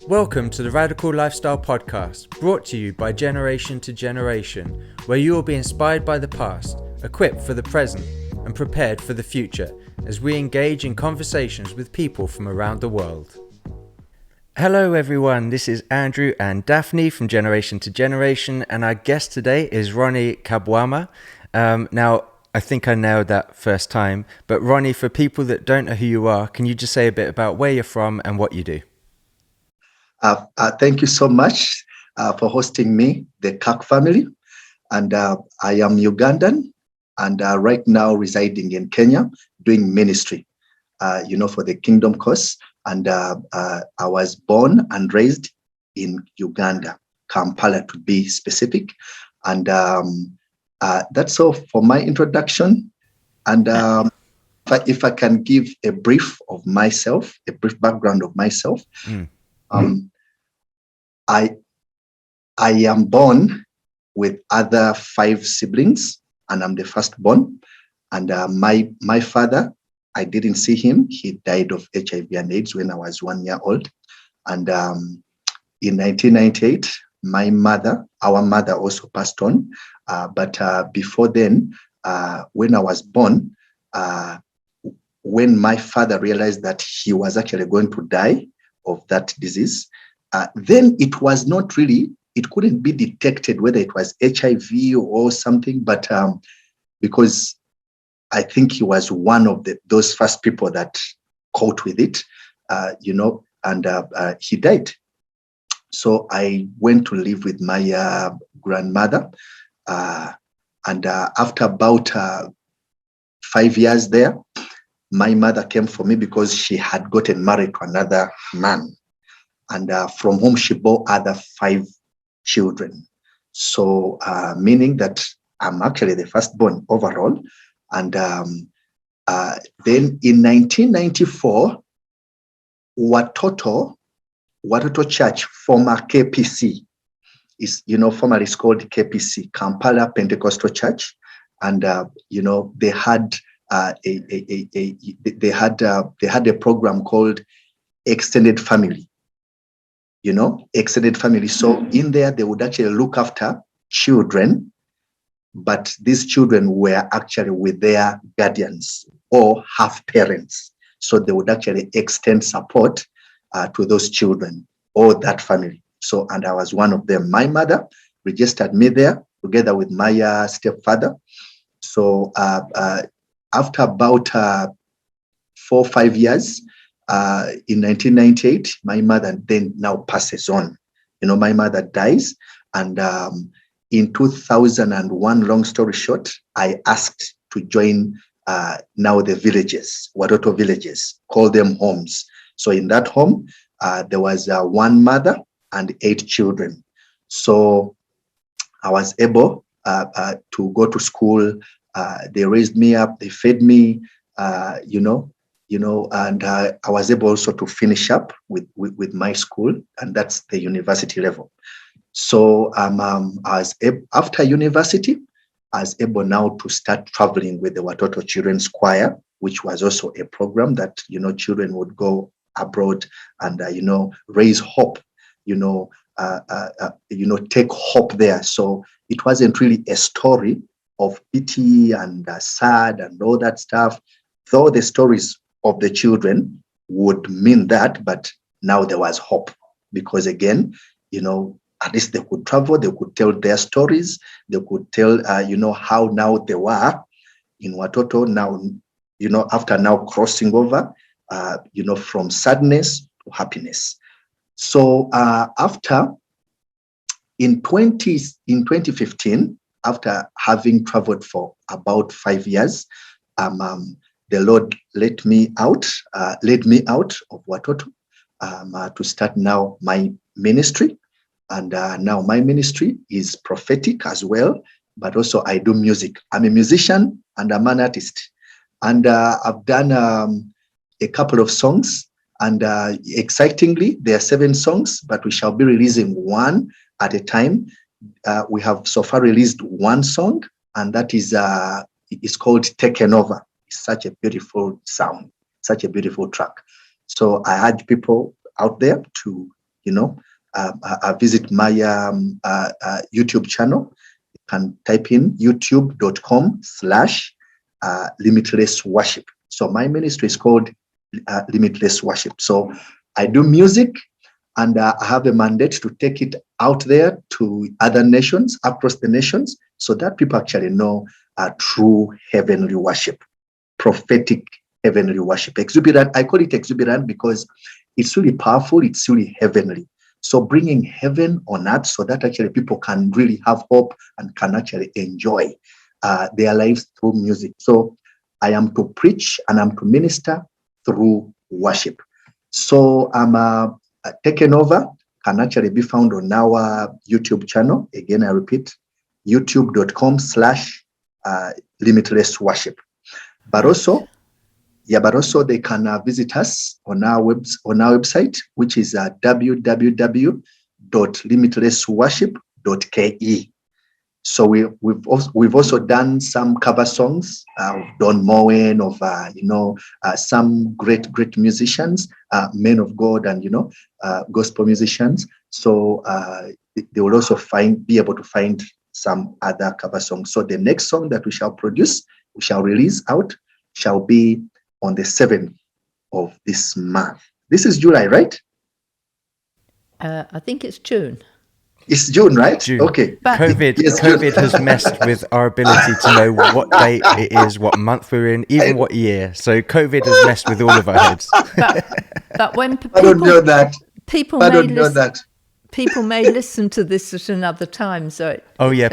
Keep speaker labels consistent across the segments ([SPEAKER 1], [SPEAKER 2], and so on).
[SPEAKER 1] Welcome to the Radical Lifestyle Podcast, brought to you by Generation to Generation, where you will be inspired by the past, equipped for the present, and prepared for the future as we engage in conversations with people from around the world. Hello everyone, this is Andrew and Daphne from Generation to Generation, and our guest today is Ronie Kabwama. Now, I think I nailed that first time, but Ronnie, for people that don't know who you are, can you just say a bit about where you're from and what you do?
[SPEAKER 2] Thank you so much for hosting me, the Kirk family. And I am Ugandan and right now residing in Kenya doing ministry, for the Kingdom Cause. And I was born and raised in Uganda, Kampala to be specific. And that's all for my introduction. And if I can give a brief of myself, a brief background of myself. I am born with other 5 siblings, and I'm the firstborn. And my father, I didn't see him. He died of HIV and AIDS when I was 1 year old. And in 1998, our mother also passed on. But before then, when I was born, when my father realized that he was actually going to die of that disease, then it was not really, it couldn't be detected whether it was HIV or something, but because I think he was one of those first people that caught with it, and he died. So I went to live with my grandmother, and after about 5 years there, my mother came for me because she had gotten married to another man, and from whom she bore other 5 children. So meaning that I'm actually the firstborn overall. And then in 1994, Watoto Church, former KPC, is formerly it's called KPC, Kampala Pentecostal Church, and they had a program called Extended Family. Extended family. So in there, they would actually look after children, but these children were actually with their guardians or half parents. So they would actually extend support to those children or that family. So, and I was one of them. My mother registered me there together with my stepfather. So after about 4 or 5 years, in 1998, my mother then now passes on. My mother dies. And in 2001, long story short, I asked to join now the villages, Watoto villages, call them homes. So in that home, there was 1 mother and 8 children. So I was able to go to school. They raised me up, they fed me, and I was able also to finish up with my school, and that's the university level. So after university, I was able now to start traveling with the Watoto Children's Choir, which was also a program that, children would go abroad and, raise hope, take hope there. So it wasn't really a story of pity and sad and all that stuff, though the stories of the children would mean that, but now there was hope because again, at least they could travel, they could tell their stories, they could tell, how now they were in Watoto now, after now crossing over, from sadness to happiness. So after in 2015, after having traveled for about 5 years, the Lord led me out of Watoto to start now my ministry. And now my ministry is prophetic as well, but also I do music. I'm a musician and I'm an artist. And I've done a couple of songs. And excitingly, there are 7 songs, but we shall be releasing 1 at a time. We have so far released 1 song, and that is it's called Taken Over. It's such a beautiful sound, such a beautiful track. So I urge people out there to, visit my YouTube channel. You can type in youtube.com/limitless worship. So my ministry is called Limitless Worship. So I do music, and I have a mandate to take it out there to other nations, across the nations, so that people actually know true heavenly worship, prophetic heavenly worship. Exuberant, I call it exuberant because it's really powerful, it's really heavenly. So bringing heaven on earth so that actually people can really have hope and can actually enjoy their lives through music. So I am to preach and I'm to minister through worship. So I'm taken over, can actually be found on our YouTube channel. Again, I repeat, youtube.com/limitless worship. But also they can visit us on our website, which is www.limitlessworship.ke. So we've also done some cover songs of Don Moen, of some great musicians, men of God, and gospel musicians. So they will also be able to find some other cover songs. So the next song that we shall release out, shall be on the 7th of this month. This is July, right?
[SPEAKER 3] I think it's June.
[SPEAKER 2] It's June, right?
[SPEAKER 1] June.
[SPEAKER 2] Okay.
[SPEAKER 1] But COVID has messed with our ability to know what date it is, what month we're in, even what year. So COVID has messed with all of our heads.
[SPEAKER 3] But when
[SPEAKER 2] I don't know that.
[SPEAKER 3] People may listen to this at another time. So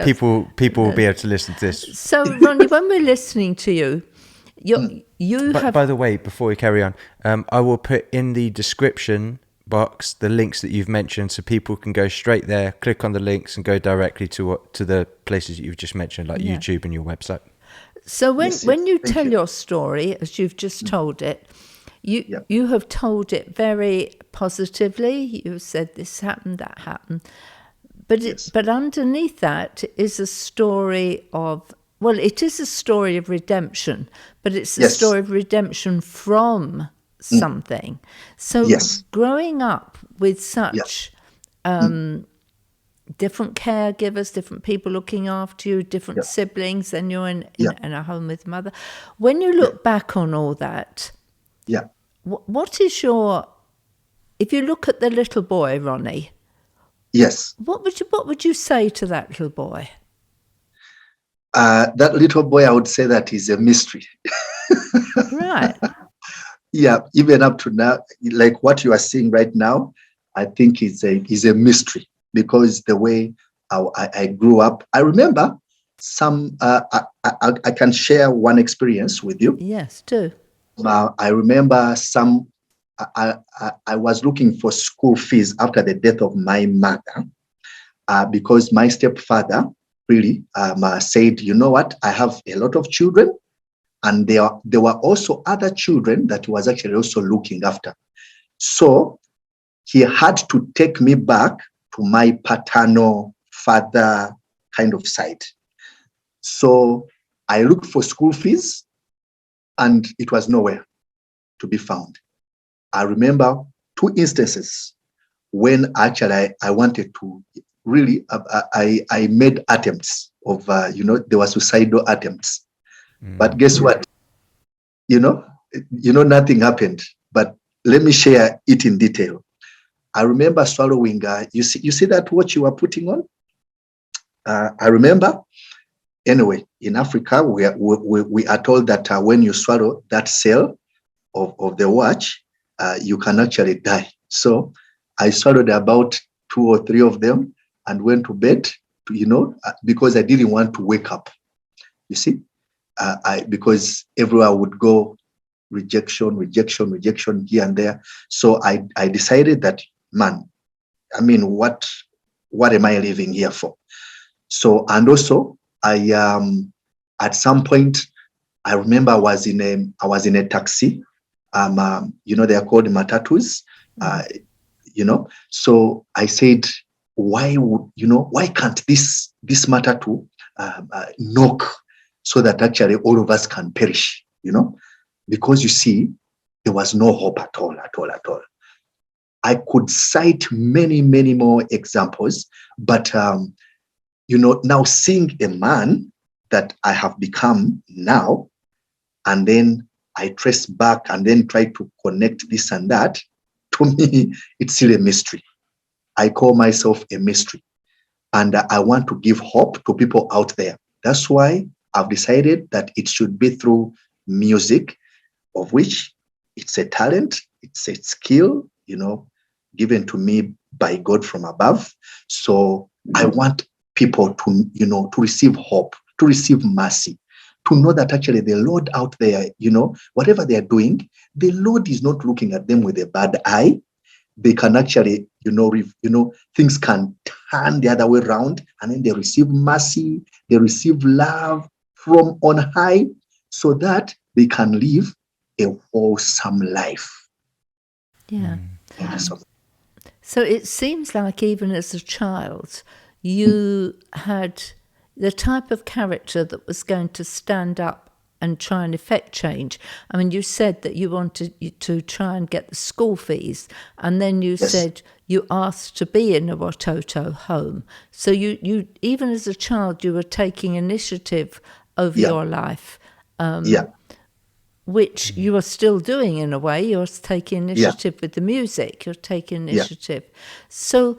[SPEAKER 1] people will be able to listen to this.
[SPEAKER 3] So Ronnie, when we're listening to you, By
[SPEAKER 1] the way, before we carry on, I will put in the description box the links that you've mentioned, so people can go straight there, click on the links, and go directly to the places that you've just mentioned, like YouTube and your website.
[SPEAKER 3] So when you tell your story, as you've just told it, you have told it very positively. You said this happened, that happened, but underneath that is a story of. Well, it is a story of redemption, but it's a story of redemption from something. So growing up with such different caregivers, different people looking after you, different siblings, and you're in a home with mother. When you look back on all that, what is if you look at the little boy, Ronnie, what would you say to that little boy?
[SPEAKER 2] That little boy, I would say that is a mystery.
[SPEAKER 3] Right.
[SPEAKER 2] Yeah, even up to now, like what you are seeing right now, I think is a mystery, because the way I grew up. I remember some. I can share one experience with you.
[SPEAKER 3] Yes, do.
[SPEAKER 2] I remember some. I was looking for school fees after the death of my mother, because my stepfather really said, you know what, I have a lot of children, and there were also other children that he was actually also looking after. So he had to take me back to my paternal father kind of side. So I looked for school fees, and it was nowhere to be found. I remember 2 instances when actually I wanted to really, I made attempts of, there were suicidal attempts. But guess what? Nothing happened. But let me share it in detail. I remember swallowing, you see that watch you were putting on? I remember, anyway, in Africa, we are told that when you swallow that cell of the watch, you can actually die. So I swallowed about 2 or 3 of them and went to bed, because I didn't want to wake up. You see, because everywhere would go rejection here and there. So I decided that, man, I mean, what am I living here for? So, and also I at some point, I remember I was in a taxi. They are called matatus. So I said, why can't this matatu knock so that actually all of us can perish? Because you see, there was no hope at all. I could cite many, many more examples, but now seeing a man that I have become now, and then I trace back and then try to connect this and that, to me, it's still a mystery. I call myself a mystery. And I want to give hope to people out there. That's why I've decided that it should be through music, of which it's a talent, it's a skill, given to me by God from above. So I want people to receive hope, to receive mercy, to know that actually the Lord out there, whatever they are doing, the Lord is not looking at them with a bad eye. They can actually, things can turn the other way around, and then they receive mercy, they receive love from on high, so that they can live a wholesome life.
[SPEAKER 3] Yeah. So it seems like even as a child, you had the type of character that was going to stand up and try and effect change. I mean, you said that you wanted to try and get the school fees, and then you said you asked to be in a Watoto home. So you even as a child, you were taking initiative over your life, which you are still doing in a way. You're taking initiative with the music. You're taking initiative. So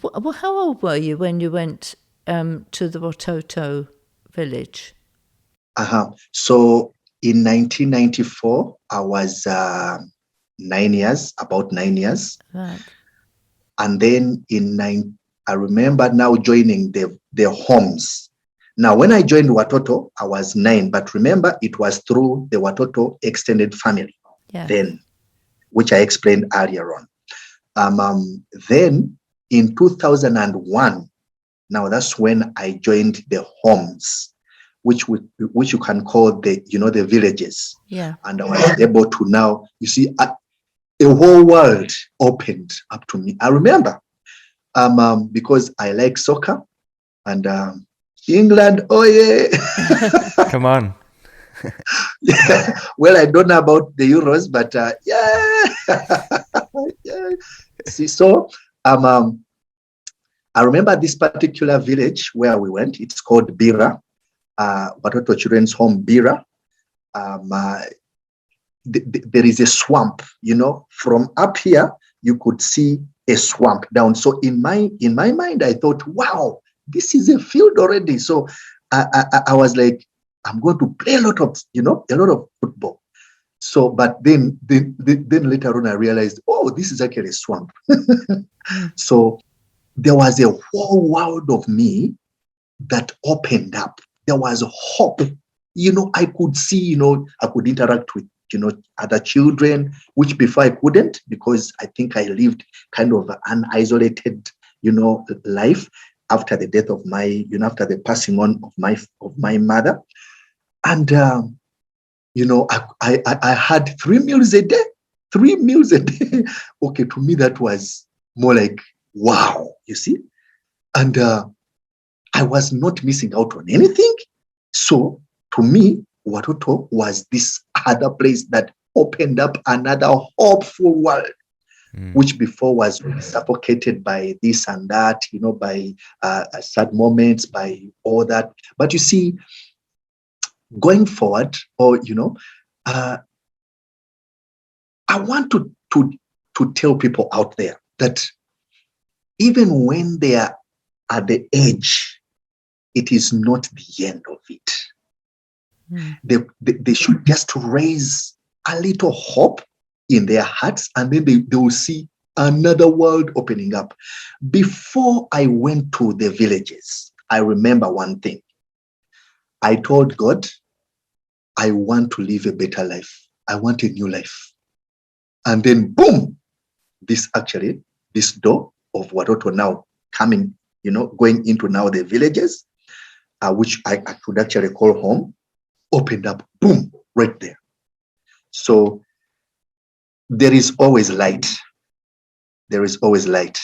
[SPEAKER 3] how old were you when you went to the Watoto village?
[SPEAKER 2] So in 1994, I was 9 years, about 9 years.
[SPEAKER 3] Right.
[SPEAKER 2] And then I remember now joining the homes. Now, when I joined Watoto, I was 9, but remember, it was through the Watoto extended family then, which I explained earlier on. Then in 2001, now that's when I joined the homes, which you can call the villages.
[SPEAKER 3] Yeah.
[SPEAKER 2] And I was able to now, you see, a whole world opened up to me. I remember, because I like soccer and England. Oh yeah.
[SPEAKER 1] Come on.
[SPEAKER 2] Well, I don't know about the Euros, but yeah. See, so I remember this particular village where we went. It's called Bira. Watoto Children's Home, Bira. There is a swamp, from up here, you could see a swamp down. So in my mind, I thought, wow, this is a field already. So I was like, I'm going to play a lot of football. So, but then later on, I realized, oh, this is actually a swamp. So there was a whole world of me that opened up. There was hope. I could see, I could interact with, other children, which before I couldn't, because I think I lived kind of an isolated, life after the death of after the passing on of my mother. And, I had 3 meals a day. 3 meals a day. Okay, to me, that was more like, wow, you see? And I was not missing out on anything. So to me, Watoto was this other place that opened up another hopeful world, which before was suffocated by this and that, by sad moments, by all that. But you see, going forward, I want to tell people out there that even when they are at the edge, it is not the end of it. They should just raise a little hope in their hearts, and then they will see another world opening up. Before I went to the villages, I remember one thing. I told God, I want to live a better life. I want a new life. And then boom, this door of Watoto now coming, going into now the villages, which I could actually call home, opened up, boom, right there. So there is always light. There is always light.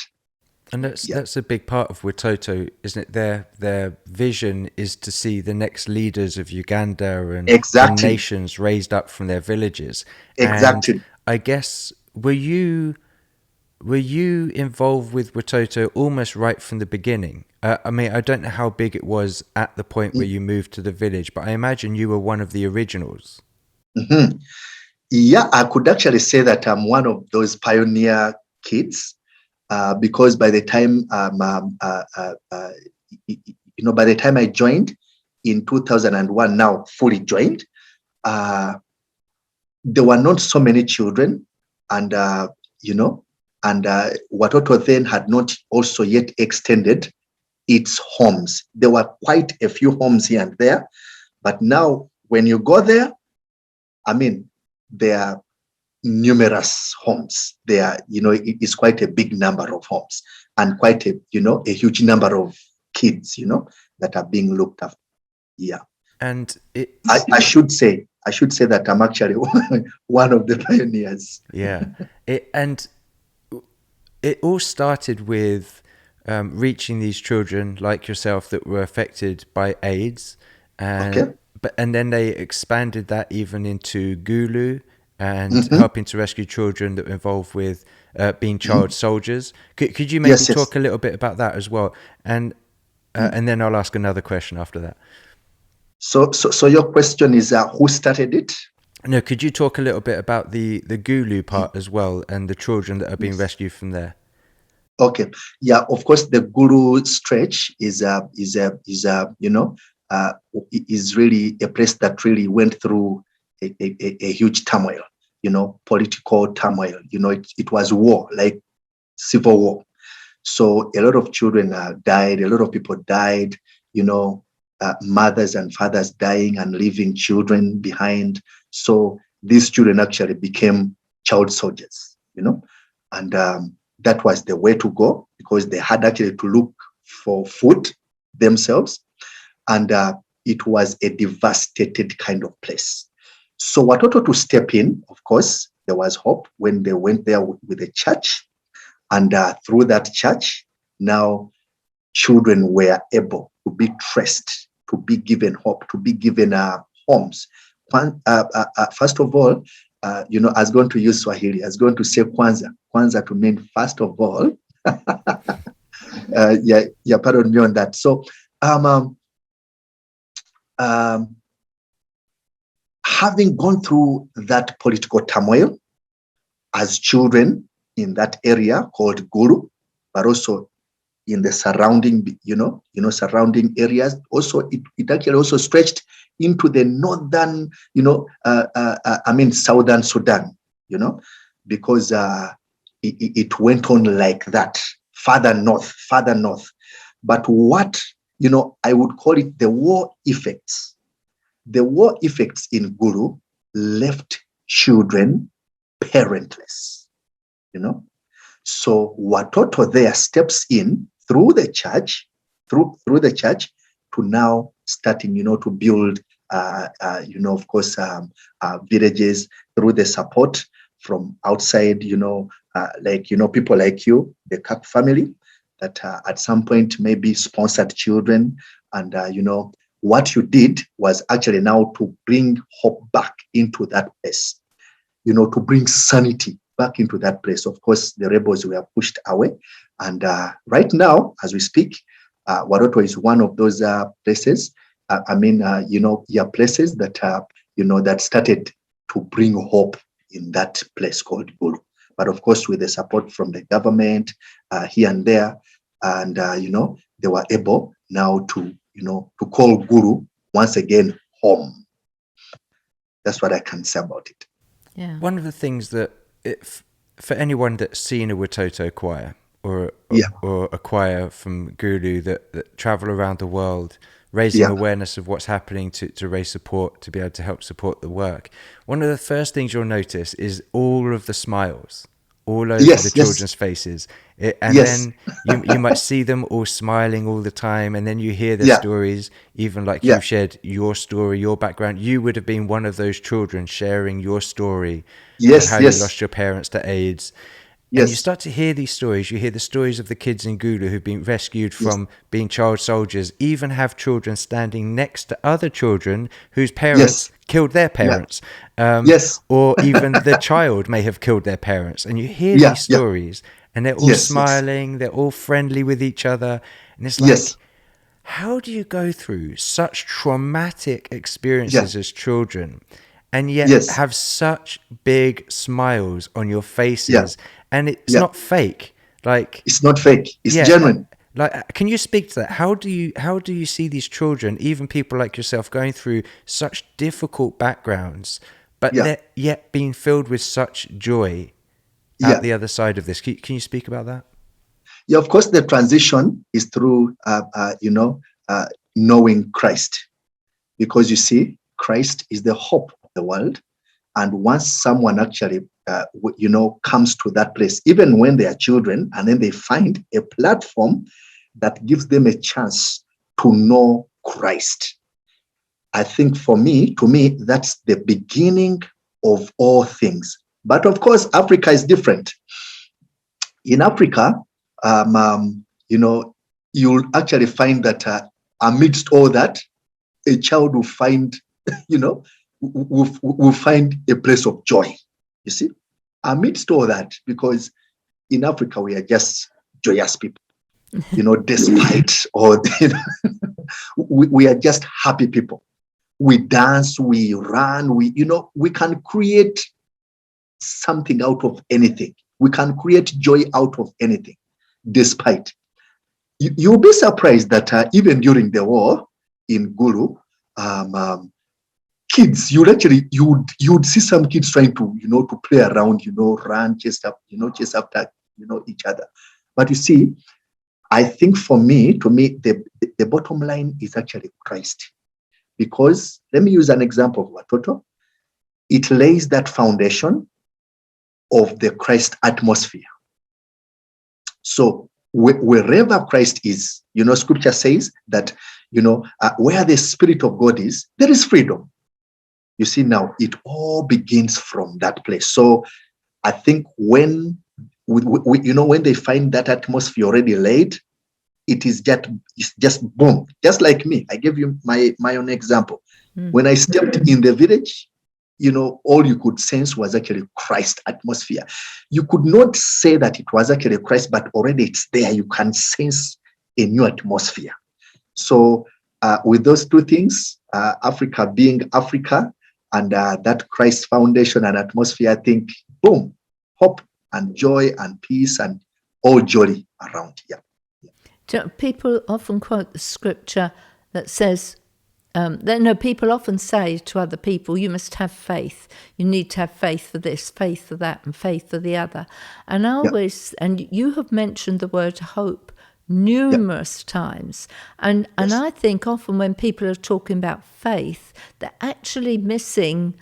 [SPEAKER 1] And that's a big part of Watoto, isn't it? Their vision is to see the next leaders of Uganda and nations raised up from their villages.
[SPEAKER 2] Exactly.
[SPEAKER 1] And I guess, were you were you involved with Watoto almost right from the beginning? I mean, I don't know how big it was at the point where you moved to the village, but I imagine you were one of the originals.
[SPEAKER 2] Mm-hmm. Yeah, I could actually say that I'm one of those pioneer kids, because by the time by the time I joined in 2001, now fully joined, there were not so many children, and Watoto then had not also yet extended its homes. There were quite a few homes here and there, but now when you go there, I mean, there are numerous homes. There are, it is quite a big number of homes and quite a huge number of kids, that are being looked after. Yeah.
[SPEAKER 1] And
[SPEAKER 2] I should say that I'm actually one of the pioneers.
[SPEAKER 1] Yeah. It all started with reaching these children like yourself that were affected by AIDS. And then they expanded that even into Gulu and helping to rescue children that were involved with being child soldiers. Could you maybe talk a little bit about that as well? And then I'll ask another question after that.
[SPEAKER 2] So your question is who started it?
[SPEAKER 1] No, could you talk a little bit about the Gulu part as well and the children that are being rescued from there?
[SPEAKER 2] Okay, yeah, of course, the Gulu stretch is really a place that really went through a huge turmoil, political turmoil. It was war, like civil war. So a lot of children died, a lot of people died, mothers and fathers dying and leaving children behind. So these children actually became child soldiers, and that was the way to go, because they had actually to look for food themselves. And it was a devastated kind of place. So Watoto to step in, of course, there was hope when they went there with the church. And through that church, now children were able to be traced, to be given hope, to be given homes. First of all, I was going to use Swahili. I was going to say kwanza. Kwanza to mean first of all. Pardon me on that. So, having gone through that political turmoil as children in that area called Gulu, but also in the surrounding, surrounding areas. Also, it actually also stretched into the northern, southern Sudan, because it went on like that, farther north. But what, I would call it the war effects. The war effects in Gulu left children parentless, So Watoto there steps in through the church, through the church, to now starting, to build, of course, villages through the support from outside, people like you, the Kirk family, that at some point maybe sponsored children. And, what you did was actually now to bring hope back into that place, to bring sanity back into that place. Of course, the rebels were pushed away. And right now, as we speak, Watoto is one of those places. Places that, that started to bring hope in that place called Gulu. But of course, with the support from the government here and there, and, they were able now to call Gulu once again home. That's what I can say about it.
[SPEAKER 1] Yeah. One of the things that, for anyone that's seen a Watoto choir or a choir from Gulu that travel around the world, raising awareness of what's happening to raise support, to be able to help support the work, one of the first things you'll notice is all of the smiles all over the children's faces. Then you might see them all smiling all the time, and then you hear their stories, even like you shared your story, your background. You would have been one of those children sharing your story of how you lost your parents to AIDS. And you start to hear these stories. You hear the stories of the kids in Gulu who've been rescued from being child soldiers, even have children standing next to other children whose parents killed their parents. Or even the child may have killed their parents. And you hear these stories and they're all smiling, they're all friendly with each other. And it's like, how do you go through such traumatic experiences as children and yet have such big smiles on your faces? And it's not fake. Like,
[SPEAKER 2] it's not fake. It's genuine.
[SPEAKER 1] Like, can you speak to that? How do you see these children, even people like yourself, going through such difficult backgrounds, but they're yet being filled with such joy out the other side of this? Can you speak about that?
[SPEAKER 2] Yeah, of course, the transition is through, knowing Christ, because you see, Christ is the hope of the world. And once someone actually, comes to that place, even when they are children, and then they find a platform that gives them a chance to know Christ. I think to me, that's the beginning of all things. But of course, Africa is different. In Africa, you'll actually find that amidst all that, a child will find, will find a place of joy. You see, amidst all that, because in Africa we are just joyous people. Despite all, we are just happy people. We dance, we run, we can create something out of anything. We can create joy out of anything, despite. You'll be surprised that even during the war in Gulu, kids, you'd see some kids trying to play around, run, chase after, each other. But you see, I think to me, the bottom line is actually Christ. Because let me use an example of Watoto. It lays that foundation of the Christ atmosphere. So wherever Christ is, Scripture says that, where the Spirit of God is, there is freedom. You see, now it all begins from that place. So I think when they find that atmosphere already laid, it's just boom. Just like me, I gave you my own example. When I stepped in the village, all you could sense was actually Christ atmosphere. You could not say that it was actually Christ, but already it's there. You can sense a new atmosphere. So with those two things, Africa being Africa, and that Christ foundation and atmosphere, I think, boom, hope and joy and peace and all jolly around here.
[SPEAKER 3] People often quote the scripture that says, people often say to other people, you must have faith. You need to have faith for this, faith for that, and faith for the other. And and you have mentioned the word hope numerous times. And I think often when people are talking about faith, they're actually missing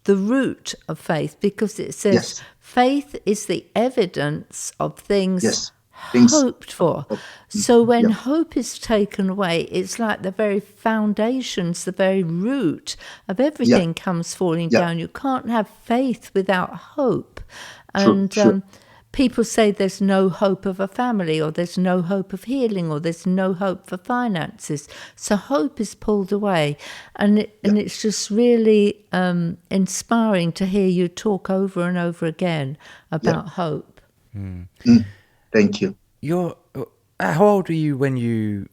[SPEAKER 3] the root of faith, because it says faith is the evidence of things hoped for. So when hope is taken away, it's like the very foundations, the very root of everything comes falling down. You can't have faith without hope. And people say there's no hope of a family, or there's no hope of healing, or there's no hope for finances. So hope is pulled away. And it's just really inspiring to hear you talk over and over again about hope.
[SPEAKER 2] Thank you.
[SPEAKER 1] How old were you when you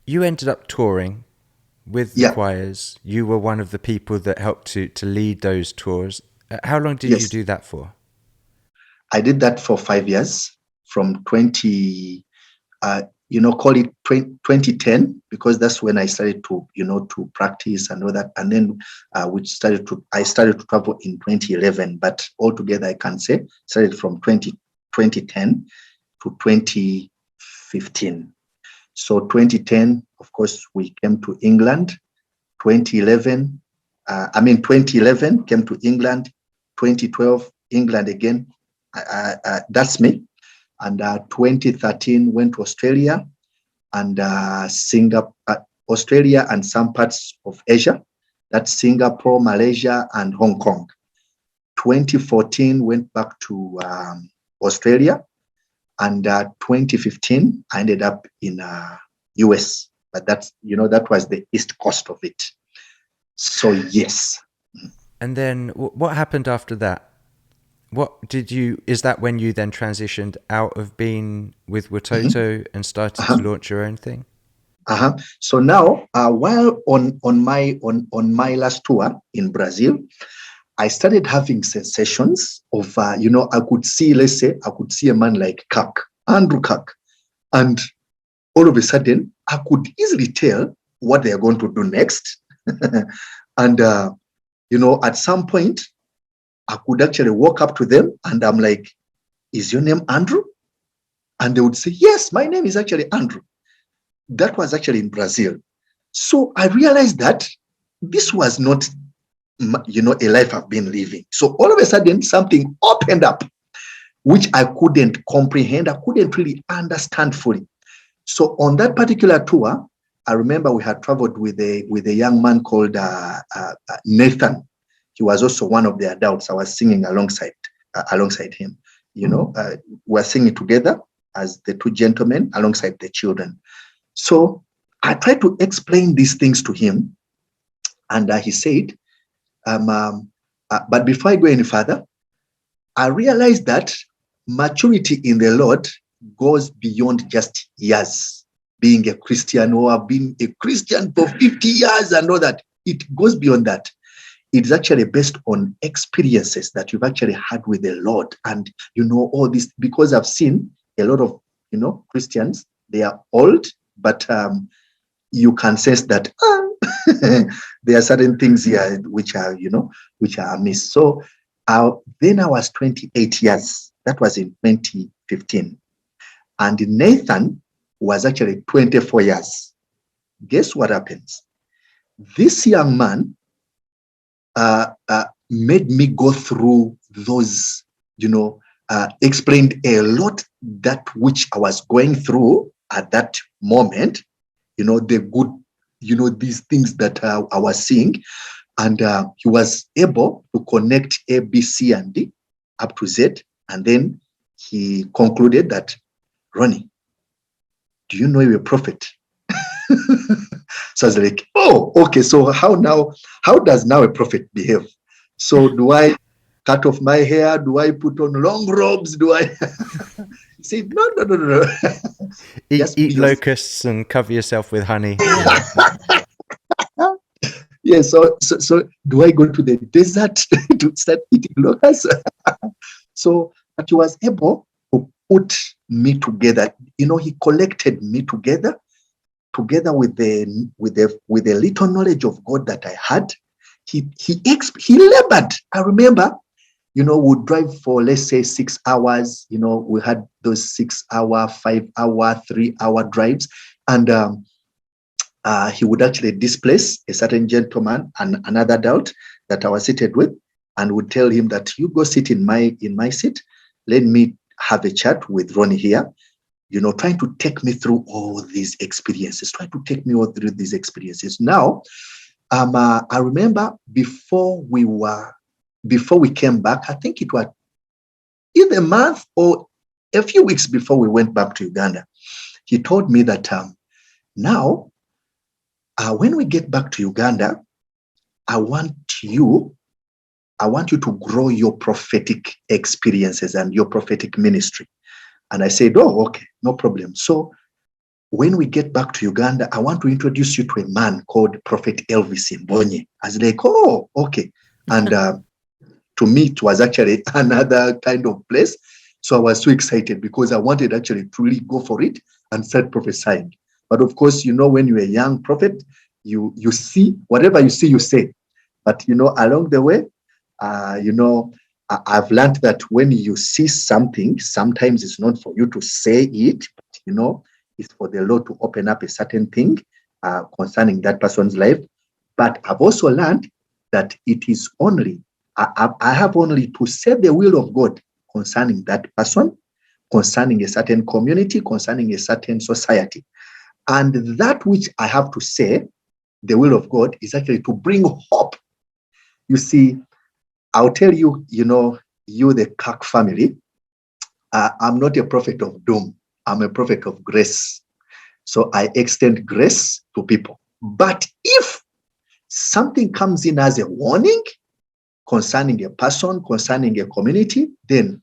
[SPEAKER 1] ended up touring with the choirs? You were one of the people that helped to lead those tours. How long did you do that for?
[SPEAKER 2] I did that for 5 years, from 2010, because that's when I started to practice and all that. And then I started to travel in 2011, but altogether I can say started from 2010 to 2015. So 2010, of course, we came to England. 2011 came to England. 2012, England again. That's me. And 2013 went to Australia and Singapore, Australia and some parts of Asia. That's Singapore, Malaysia, and Hong Kong. 2014 went back to Australia, and 2015 I ended up in US. But that's that was the east coast of it. So yes.
[SPEAKER 1] And then what happened after that? is that when you then transitioned out of being with Watoto and started to launch your own thing?
[SPEAKER 2] So now, while on my last tour in Brazil, I started having sensations of, I could see a man like Andrew Kirk, and all of a sudden, I could easily tell what they are going to do next. And, at some point, I could actually walk up to them and I'm like, is your name Andrew? And they would say, yes, my name is actually Andrew. That was actually in Brazil. So I realized that this was not, a life I've been living. So all of a sudden, something opened up, which I couldn't comprehend. I couldn't really understand fully. So on that particular tour, I remember we had traveled with a young man called Nathan. He was also one of the adults. I was singing alongside him. We were singing together as the two gentlemen alongside the children. So I tried to explain these things to him, and he said, but before I go any further, I realized that maturity in the Lord goes beyond just years, being a Christian or being a Christian for 50 years and all that. It goes beyond that. It's actually based on experiences that you've actually had with the Lord. And, all this, because I've seen a lot of, Christians, they are old, but you can sense that there are certain things here which are amiss. So then I was 28 years. That was in 2015. And Nathan was actually 24 years. Guess what happens? This young man made me go through those, explained a lot that which I was going through at that moment, the good, these things that I was seeing. And he was able to connect A, B, C, and D up to Z. And then he concluded that, Ronnie, do you know you're a prophet? So I was like, oh, okay. So how does now a prophet behave? So do I cut off my hair? Do I put on long robes? Do I? He said, no.
[SPEAKER 1] Eat locusts and cover yourself with honey.
[SPEAKER 2] Yeah. So do I go to the desert to start eating locusts? So, but he was able to put me together. He collected me together with the little knowledge of God that I had. He labored. I remember, we'd drive for, let's say, 6 hours. We had those 6 hour, 5 hour, 3 hour drives. And he would actually displace a certain gentleman and another adult that I was seated with, and would tell him that you go sit in my seat. Let me have a chat with Ronnie here. Trying to take me through all these experiences, Now, I remember before we came back, I think it was either a month or a few weeks before we went back to Uganda, he told me that now, when we get back to Uganda, I want you to grow your prophetic experiences and your prophetic ministry. And I said, oh, okay, no problem. So when we get back to Uganda, I want to introduce you to a man called Prophet Elvis Mbonye. I was like, oh, okay. And to me, it was actually another kind of place. So I was so excited because I wanted actually to really go for it and start prophesying. But of course, when you're a young prophet, you see, whatever you see, you say. But, along the way, I've learned that when you see something, sometimes it's not for you to say it, but, it's for the Lord to open up a certain thing concerning that person's life. But I've also learned that it is only, I have only to say the will of God concerning that person, concerning a certain community, concerning a certain society. And that which I have to say, the will of God, is actually to bring hope. You see, I'll tell you, you, the Kirk family, I'm not a prophet of doom. I'm a prophet of grace. So I extend grace to people. But if something comes in as a warning concerning a person, concerning a community, then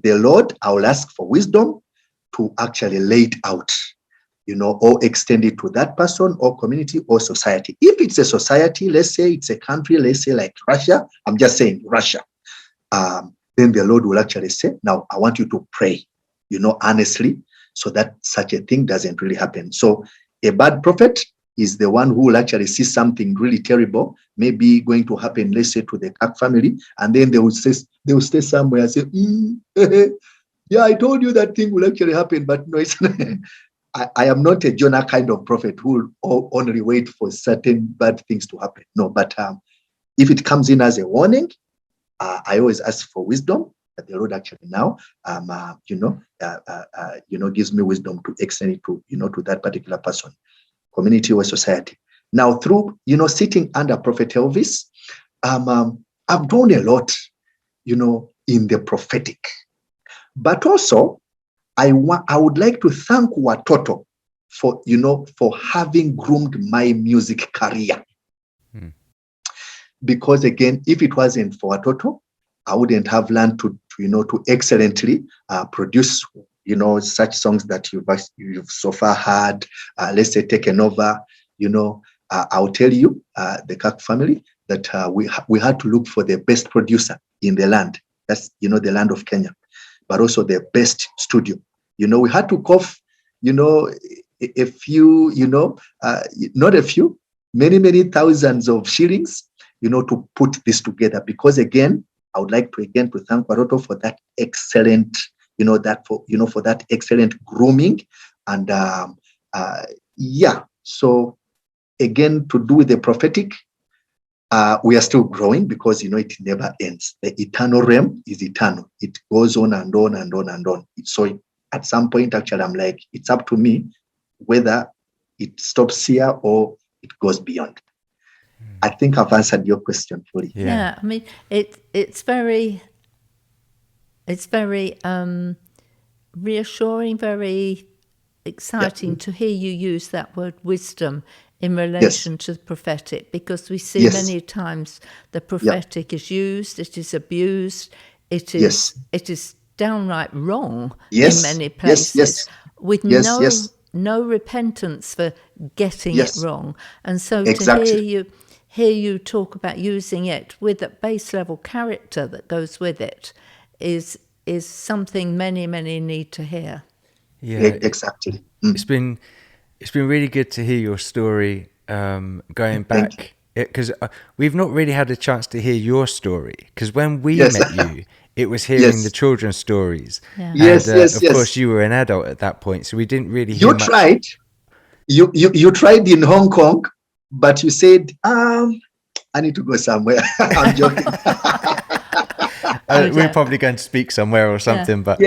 [SPEAKER 2] the Lord, I will ask for wisdom to actually lay it out, or extend it to that person or community or society. If it's a society, let's say it's a country, let's say like Russia, I'm just saying Russia, then the Lord will actually say, now I want you to pray, honestly, so that such a thing doesn't really happen. So a bad prophet is the one who will actually see something really terrible, maybe going to happen, let's say, to the Kirk family, and then they will stay somewhere and say, yeah, I told you that thing will actually happen, but no, it's not. I am not a Jonah kind of prophet who will only wait for certain bad things to happen. No, but if it comes in as a warning, I always ask for wisdom. That the Lord actually now, gives me wisdom to extend it to, to that particular person, community or society. Now, through, sitting under Prophet Elvis, I've grown a lot, in the prophetic. But also, I would like to thank Watoto for having groomed my music career. Because again, if it wasn't for Watoto, I wouldn't have learned to excellently produce, such songs that you've so far had, let's say, taken over. I'll tell you, the Kirk family, that we had to look for the best producer in the land. That's, the land of Kenya, but also the best studio. We had to cough, a few, not a few, many thousands of shillings, to put this together. Because again, I would like to thank Watoto for that excellent, for that excellent grooming. And so again, to do with the prophetic, we are still growing because, it never ends. The eternal realm is eternal. It goes on and on and on and on. So at some point, actually, I'm like, it's up to me whether it stops here or it goes beyond. I think I've answered your question fully.
[SPEAKER 3] Yeah, I mean, it's very reassuring, very exciting to hear you use that word wisdom in relation to the prophetic, because we see many times the prophetic is used, it is abused, it is downright wrong in many places with no repentance for getting it wrong. And so to hear you talk about using it with a base level character that goes with it is something many need to hear.
[SPEAKER 2] Yeah, exactly.
[SPEAKER 1] It's been really good to hear your story, going back, because we've not really had a chance to hear your story, because when we met you, it was hearing the children's stories.
[SPEAKER 3] Yeah.
[SPEAKER 1] Of course, you were an adult at that point, so we didn't really hear much.
[SPEAKER 2] Tried. You tried in Hong Kong, but you said, I need to go somewhere. I'm joking.
[SPEAKER 1] We're probably going to speak somewhere or something, but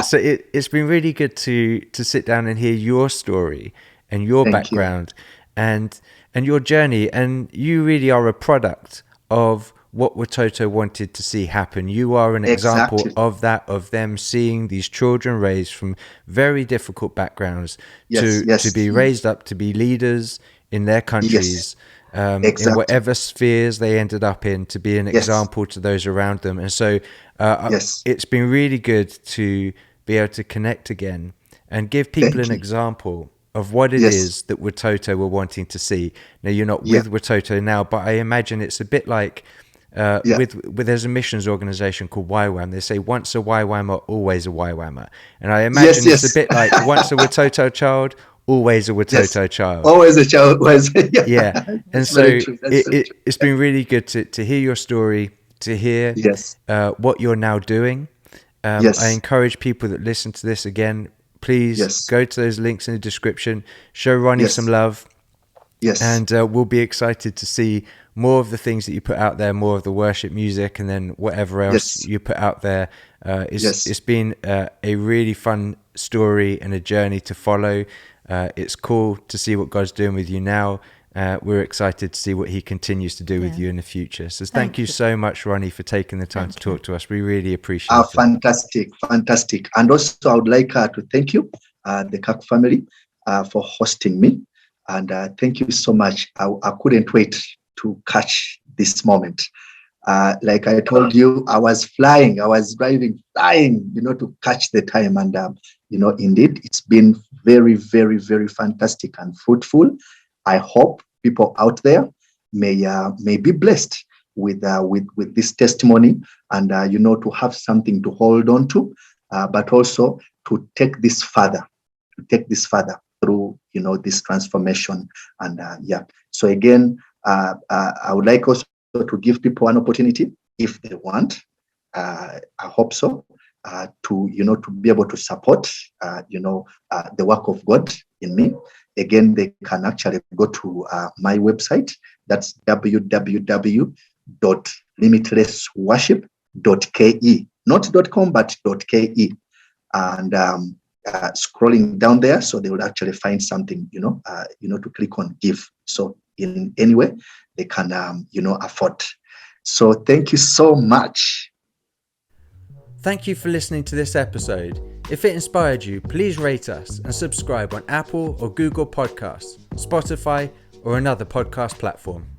[SPEAKER 1] so it's been really good to sit down and hear your story and your background and your journey. And you really are a product of what Watoto wanted to see happen. You are an example of that, of them seeing these children raised from very difficult backgrounds to be raised up to be leaders in their countries. In whatever spheres they ended up in, to be an example to those around them. And so it's been really good to be able to connect again and give people an example of what it is that Watoto were wanting to see. Now, you're not with Watoto now, but I imagine it's a bit like with there's a missions organization called YWAM. They say once a YWAMer, always a YWAMer. And I imagine it's a bit like once a Watoto child, always a Watoto child.
[SPEAKER 2] Always a child.
[SPEAKER 1] And so it's been really good to hear your story, to hear what you're now doing. I encourage people that listen to this again, please go to those links in the description, show Ronnie some love. And we'll be excited to see more of the things that you put out there, more of the worship music, and then whatever else you put out there. It's been a really fun story and a journey to follow. It's cool to see what God's doing with you now. We're excited to see what he continues to do with you in the future. So thank you so much, Ronnie, for taking the time to talk to us. We really appreciate it.
[SPEAKER 2] Fantastic. And also I would like to thank you, the Kirk family, for hosting me. And thank you so much. I couldn't wait to catch this moment. Like I told you, I was flying. I was flying, to catch the time. And, indeed, it's been very, very, very fantastic and fruitful. I hope people out there may be blessed with this testimony, and, to have something to hold on to, but also to take this further through, this transformation. And, so again, I would like also to give people an opportunity, if they want, I hope so, to be able to support, the work of God in me. Again, they can actually go to my website. That's www.limitlessworship.ke, not .com, but .ke. And scrolling down there, so they will actually find something, to click on give. So in any way they can, afford. So thank you so much.
[SPEAKER 1] Thank you for listening to this episode. If it inspired you, please rate us and subscribe on Apple or Google Podcasts, Spotify, or another podcast platform.